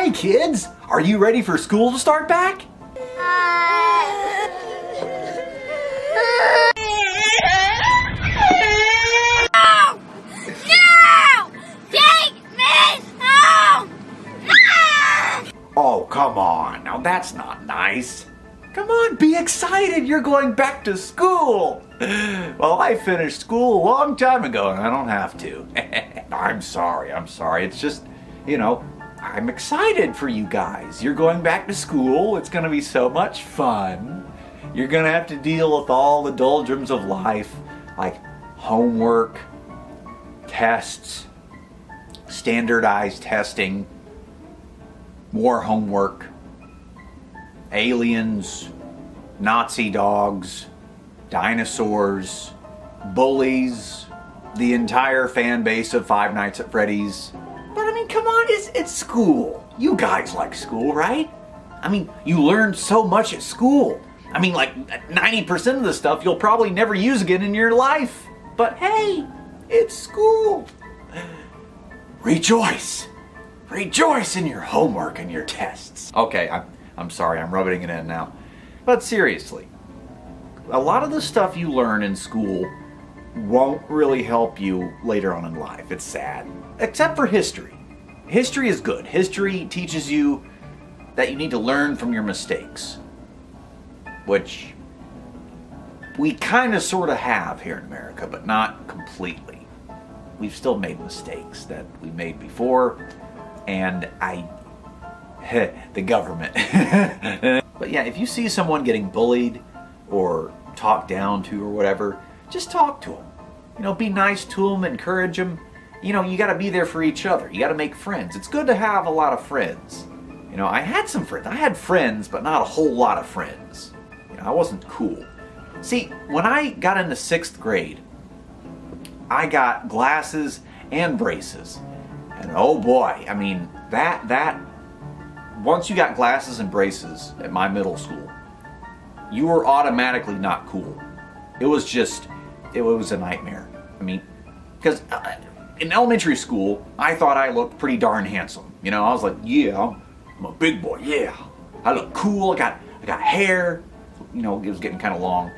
Hey kids, are you ready for school to start back? Oh, come on. Now that's not nice. Come on, be excited. You're going back to school. Well, I finished school a long time ago and I don't have to. I'm sorry. It's just, I'm excited for you guys. You're going back to school. It's going to be so much fun. You're going to have to deal with all the doldrums of life, like homework, tests, standardized testing, more homework, aliens, Nazi dogs, dinosaurs, bullies, the entire fan base of Five Nights at Freddy's. But I mean, come on, it's school. You guys like school, right? I mean, you learn so much at school. I mean, like 90% of the stuff you'll probably never use again in your life. But hey, it's school. Rejoice. Rejoice in your homework and your tests. Okay, I'm sorry, I'm rubbing it in now. But seriously, a lot of the stuff you learn in school won't really help you later on in life. It's sad. Except for history. History is good. History teaches you that you need to learn from your mistakes. Which we kind of sort of have here in America, but not completely. We've still made mistakes that we made before. And the government. But yeah, if you see someone getting bullied or talked down to or whatever, just talk to them. Be nice to them, encourage them. You got to be there for each other. You got to make friends. It's good to have a lot of friends. I had some friends. I had friends, but not a whole lot of friends. I wasn't cool. See, when I got into 6th grade, I got glasses and braces. And oh boy, I mean, that once you got glasses and braces at my middle school, you were automatically not cool. It was a nightmare. I mean, because in elementary school, I thought I looked pretty darn handsome. I was like, yeah, I'm a big boy, yeah. I look cool, I got hair, it was getting kind of long.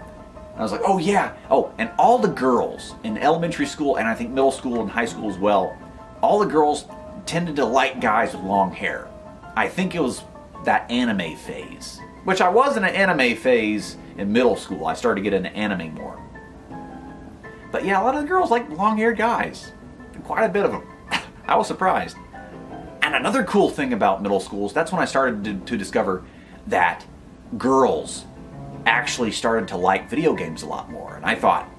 I was like, oh yeah. Oh, and all the girls in elementary school, and I think middle school and high school as well, all the girls tended to like guys with long hair. I think it was that anime phase, which I was in an anime phase in middle school. I started to get into anime more. But yeah, a lot of the girls like long-haired guys. Quite a bit of them. I was surprised. And another cool thing about middle schools, that's when I started to discover that girls actually started to like video games a lot more. And I thought,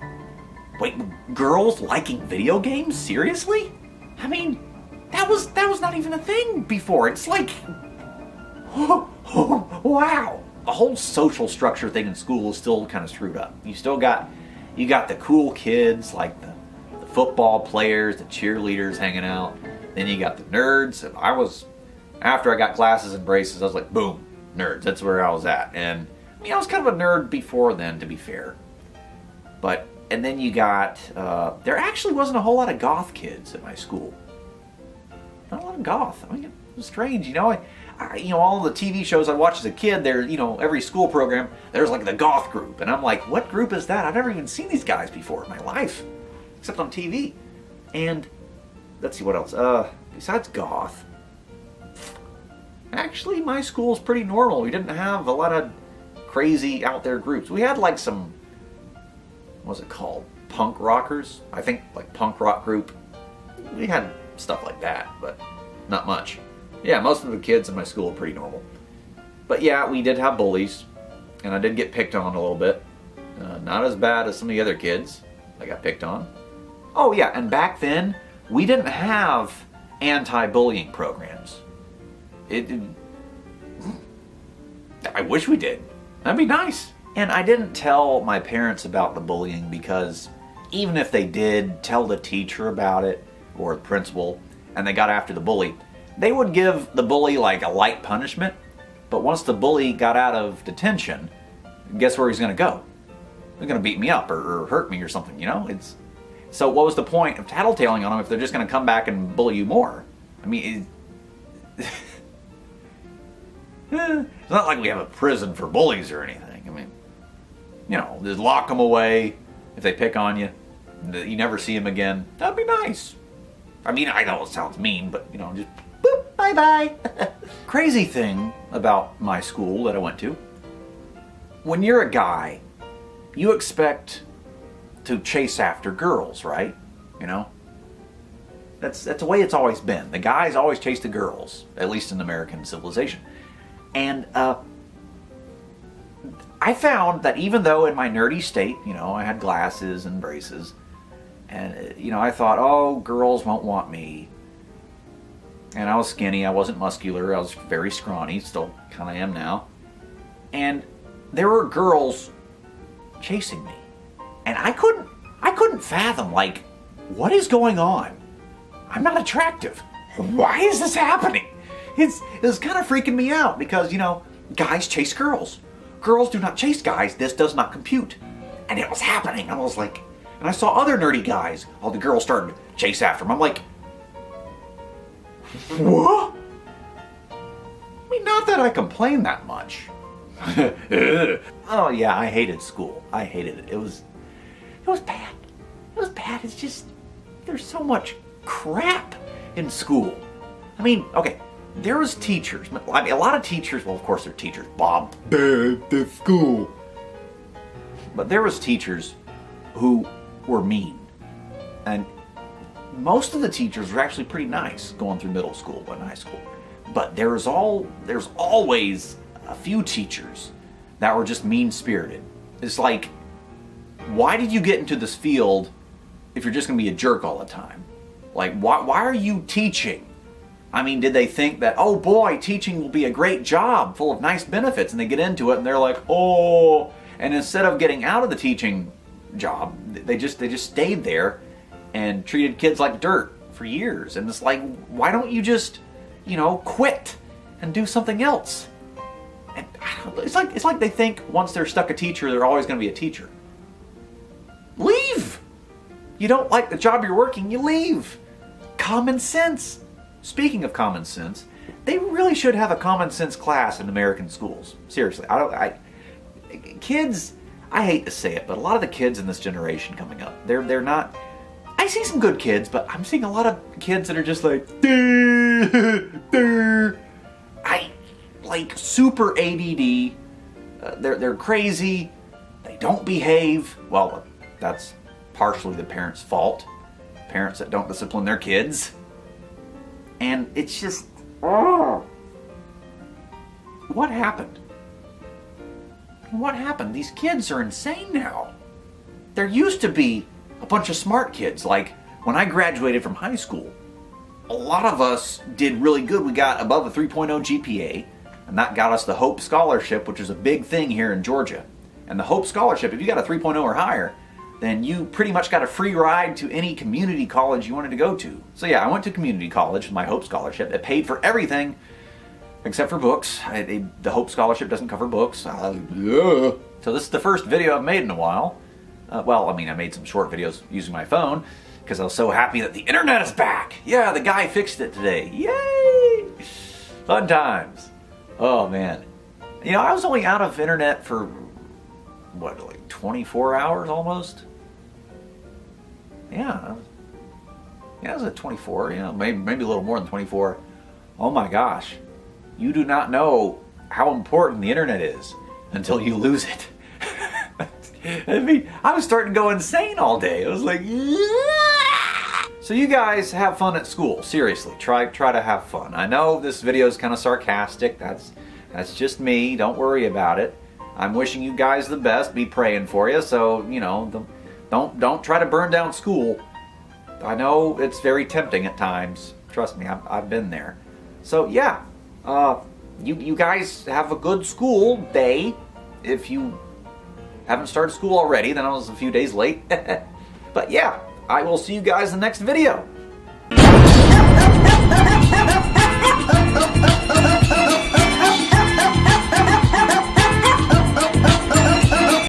wait, girls liking video games? Seriously? I mean, that was not even a thing before. It's like, wow. The whole social structure thing in school is still kind of screwed up. You got the cool kids, like the football players, the cheerleaders hanging out. Then you got the nerds. And after I got glasses and braces, I was like, boom, nerds. That's where I was at. And I was kind of a nerd before then, to be fair. And then you got, there actually wasn't a whole lot of goth kids at my school. Not a lot of goth. I mean, it was strange, all the TV shows I watched as a kid, there, every school program, there's like the goth group. And I'm like, what group is that? I've never even seen these guys before in my life, except on TV. And let's see what else. Besides goth, actually my school's pretty normal. We didn't have a lot of crazy out there groups. We had like some, what was it called? Punk rockers? I think like punk rock group. We had stuff like that, but not much. Yeah, most of the kids in my school are pretty normal. But yeah, we did have bullies, and I did get picked on a little bit. Not as bad as some of the other kids I got picked on. Oh yeah, and back then, we didn't have anti-bullying programs. I wish we did. That'd be nice. And I didn't tell my parents about the bullying because even if they did tell the teacher about it or the principal and they got after the bully, they would give the bully like a light punishment. But once the bully got out of detention, guess where he's going to go? He's going to beat me up or hurt me or something, So what was the point of tattletaling on them if they're just going to come back and bully you more? I mean, It's not like we have a prison for bullies or anything. I mean, you know, just lock them away if they pick on you. You never see them again. That'd be nice. I mean, I know it sounds mean, but, you know, just boop, bye-bye. Crazy thing about my school that I went to, when you're a guy, you expect to chase after girls, right? You know? That's the way it's always been. The guys always chase the girls, at least in American civilization. And I found that even though in my nerdy state, you know, I had glasses and braces, and, you know, I thought, oh, girls won't want me. And I was skinny, I wasn't muscular, I was very scrawny, still kind of am now. And there were girls chasing me. And I couldn't fathom, like, what is going on? I'm not attractive. Why is this happening? It was kind of freaking me out because, you know, guys chase girls. Girls do not chase guys. This does not compute. And it was happening. I was like, and I saw other nerdy guys. All the girls started to chase after them. I'm like, what? I mean, not that I complain that much. Oh yeah, I hated school. I hated it. It was bad. It was bad. It's just, there's so much crap in school. I mean, okay, there was teachers. I mean, a lot of teachers, well, of course they're teachers. Bob, the school. But there was teachers who were mean. And most of the teachers were actually pretty nice going through middle school and high school. But there's always a few teachers that were just mean-spirited. It's like, why did you get into this field if you're just going to be a jerk all the time? Like, why are you teaching? I mean, did they think that, oh boy, teaching will be a great job full of nice benefits, and they get into it and they're like, oh, and instead of getting out of the teaching job, they just stayed there and treated kids like dirt for years. And it's like, why don't you just, you know, quit and do something else? And it's like they think once they're stuck a teacher, they're always going to be a teacher. Leave! You don't like the job you're working, you leave. Common sense. Speaking of common sense, they really should have a common sense class in American schools. Seriously, kids, I hate to say it, but a lot of the kids in this generation coming up, they're not. I see some good kids, but I'm seeing a lot of kids that are just like, like super ADD. They're crazy. They don't behave. Well, that's partially the parents' fault. Parents that don't discipline their kids. And it's just, oh. What happened? What happened? These kids are insane now. There used to be a bunch of smart kids. Like when I graduated from high school, a lot of us did really good. We got above a 3.0 GPA, and that got us the Hope Scholarship, which is a big thing here in Georgia. And the Hope Scholarship, if you got a 3.0 or higher, then you pretty much got a free ride to any community college you wanted to go to. So yeah, I went to community college with my Hope Scholarship. It paid for everything except for books. The Hope Scholarship doesn't cover books. So this is the first video I've made in a while. Well, I mean, I made some short videos using my phone because I was so happy that the internet is back. Yeah, the guy fixed it today. Yay! Fun times. Oh man. You know, I was only out of internet for, what, like 24 hours almost? Yeah. Yeah, I was at 24, you know, maybe a little more than 24. Oh my gosh. You do not know how important the internet is until you lose it. I mean, I was starting to go insane all day. I was like, yeah! So you guys have fun at school. Seriously, try to have fun. I know this video is kind of sarcastic. That's just me. Don't worry about it. I'm wishing you guys the best. Be praying for you. So, you know, don't try to burn down school. I know it's very tempting at times. Trust me, I've been there. So yeah, you guys have a good school day. If you haven't started school already, then I was a few days late. But yeah, I will see you guys in the next video.